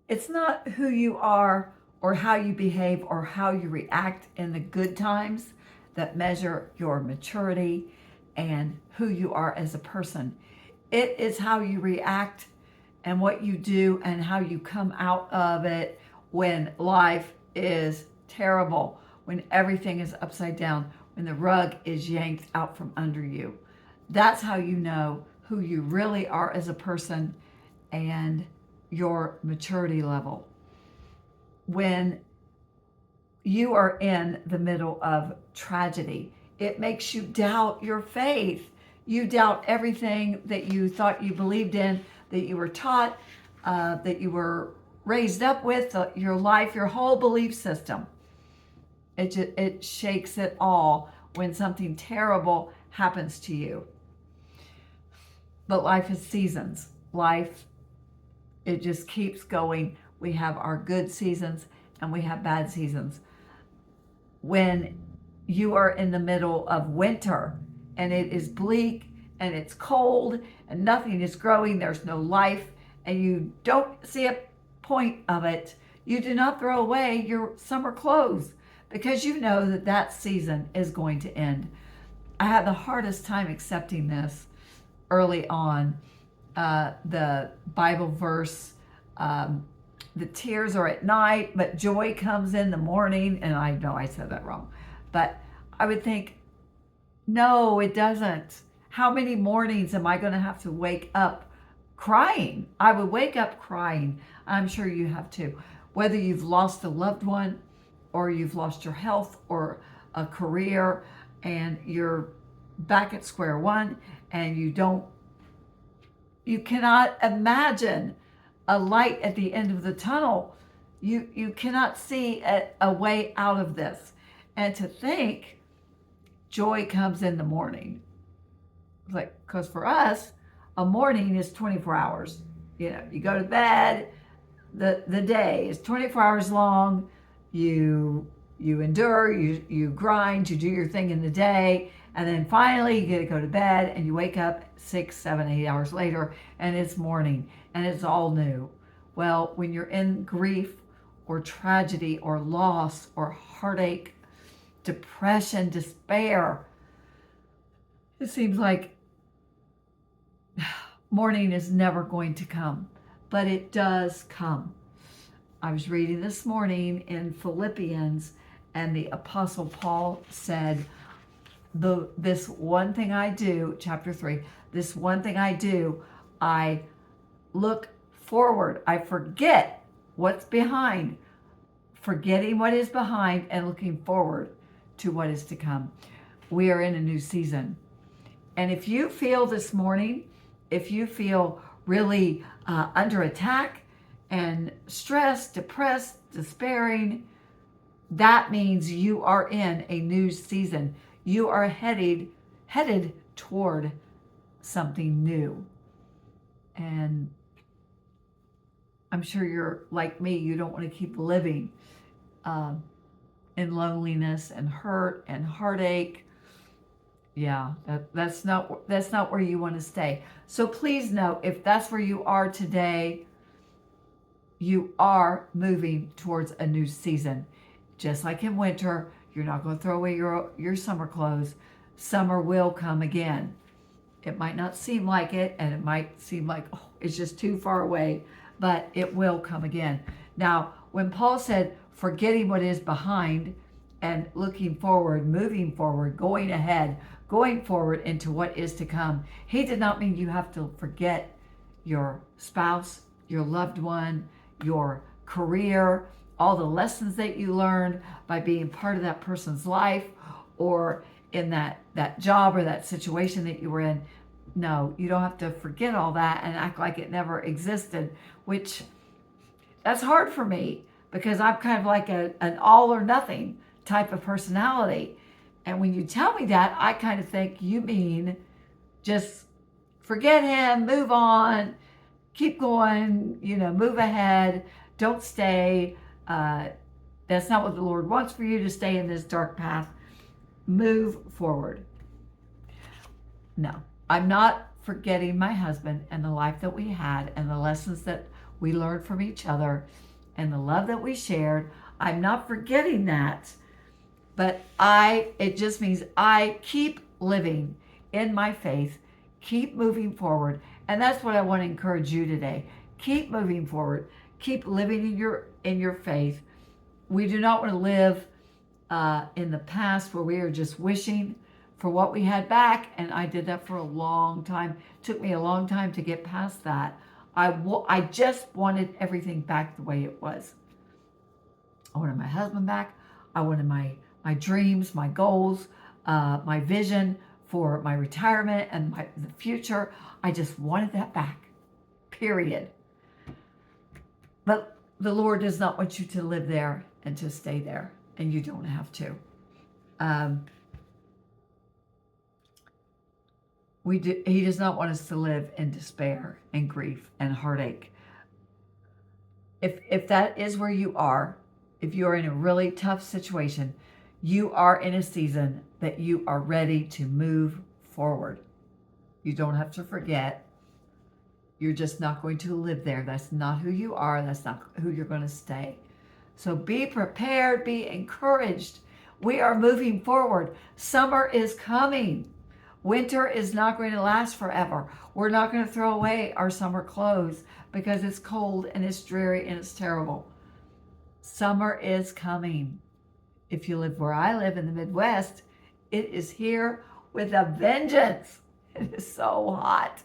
It's not who you are or how you behave or how you react in the good times that measure your maturity and who you are as a person. It is how you react and what you do and how you come out of it when life is terrible, when everything is upside down, when the rug is yanked out from under you. That's how you know who you really are as a person and your maturity level. When you are in the middle of tragedy, it makes you doubt your faith. You doubt everything that you thought you believed in, that you were taught, that you were raised up with, your life, your whole belief system. It shakes it all when something terrible happens to you. But life is seasons. Life, it just keeps going. We have our good seasons and we have bad seasons. When you are in the middle of winter and it is bleak and it's cold and nothing is growing, there's no life, and you don't see a point of it, you do not throw away your summer clothes because you know that that season is going to end. I had the hardest time accepting this early on. The Bible verse, the tears are at night, but joy comes in the morning. And I know I said that wrong, but I would think, no, it doesn't. How many mornings am I going to have to wake up crying? I would wake up crying. I'm sure you have too. Whether you've lost a loved one or you've lost your health or a career and you're back at square one and you cannot imagine a light at the end of the tunnel. You cannot see a way out of this. And to think joy comes in the morning. Like, because for us, a morning is 24 hours. You know, you go to bed, the day is 24 hours long. You endure, you grind, you do your thing in the day, and then finally you get to go to bed and you wake up 6, 7, 8 hours later and it's morning and it's all new. Well, when you're in grief or tragedy or loss or heartache, depression, despair, it seems like morning is never going to come, but it does come. I was reading this morning in Philippians, and the Apostle Paul said, this one thing I do, chapter 3, this one thing I do, I look forward. I forget what's behind, forgetting what is behind and looking forward to what is to come. We are in a new season. And if you feel this morning, if you feel really under attack and stressed, depressed, despairing, that means you are in a new season. You are headed toward something new. And I'm sure you're like me, you don't want to keep living in loneliness and hurt and heartache. Yeah, that's not where you want to stay. So please know, if that's where you are today, you are moving towards a new season. Just like in winter, you're not going to throw away your summer clothes. Summer will come again. It might not seem like it, and it might seem like, oh, it's just too far away, but it will come again. Now, when Paul said, forgetting what is behind and looking forward, moving forward, going ahead, going forward into what is to come, he did not mean you have to forget your spouse, your loved one, your career, all the lessons that you learned by being part of that person's life or in that job or that situation that you were in. No, you don't have to forget all that and act like it never existed, which that's hard for me because I'm kind of like an all or nothing type of personality. And when you tell me that, I kind of think you mean just forget him, move on, keep going, move ahead, don't stay. That's not what the Lord wants for you, to stay in this dark path. Move forward. No, I'm not forgetting my husband and the life that we had and the lessons that We learned from each other and the love that we shared. I'm not forgetting that, but it just means I keep living in my faith, keep moving forward. And that's what I want to encourage you today. Keep moving forward. Keep living in your faith. We do not want to live in the past where we are just wishing for what we had back. And I did that for a long time. It took me a long time to get past that. I just wanted everything back the way it was. I wanted my husband back. I wanted my dreams, my goals, my vision for my retirement and the future. I just wanted that back, period. But the Lord does not want you to live there and to stay there, and you don't have to. He does not want us to live in despair and grief and heartache. If that is where you are, if you are in a really tough situation, you are in a season that you are ready to move forward. You don't have to forget. You're just not going to live there. That's not who you are. That's not who you're going to stay. So be prepared, be encouraged. We are moving forward. Summer is coming. Winter is not going to last forever. We're not going to throw away our summer clothes because it's cold and it's dreary and it's terrible. Summer is coming. If you live where I live in the Midwest, it is here with a vengeance. It is so hot.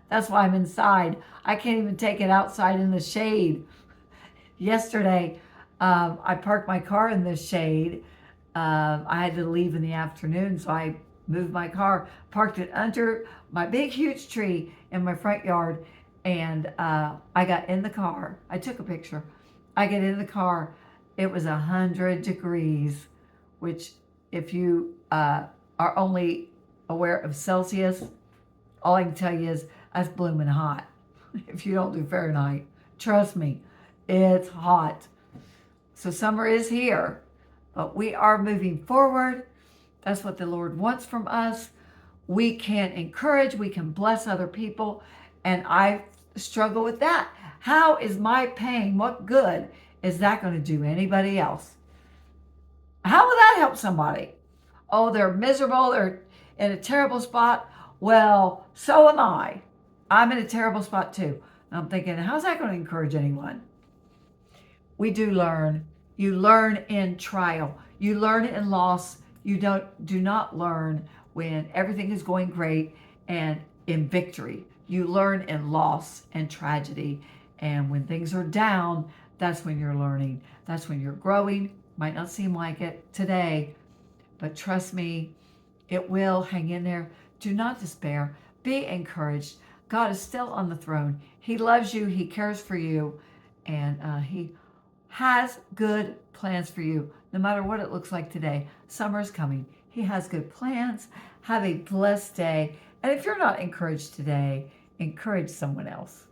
That's why I'm inside. I can't even take it outside in the shade. Yesterday, I parked my car in the shade. I had to leave in the afternoon, so I moved my car, parked it under my big, huge tree in my front yard, and I got in the car. I took a picture. I get in the car. It was 100 degrees, which if you are only aware of Celsius, all I can tell you is that's blooming hot. If you don't do Fahrenheit, trust me, it's hot. So summer is here, but we are moving forward. That's what the Lord wants from us. We can encourage, we can bless other people, and I struggle with that. How is my pain, what good is that going to do anybody else? How will that help somebody? Oh, they're miserable, they're in a terrible spot. Well, so am I. I'm in a terrible spot too. And I'm thinking, how's that going to encourage anyone? We do learn. You learn in trial. You learn in loss. You do not learn when everything is going great and in victory. You learn in loss and tragedy. And when things are down, that's when you're learning. That's when you're growing. Might not seem like it today, but trust me, it will. Hang in there. Do not despair. Be encouraged. God is still on the throne. He loves you. He cares for you. And he has good plans for you, no matter what it looks like today. Summer's coming. He has good plans. Have a blessed day. And if you're not encouraged today, encourage someone else.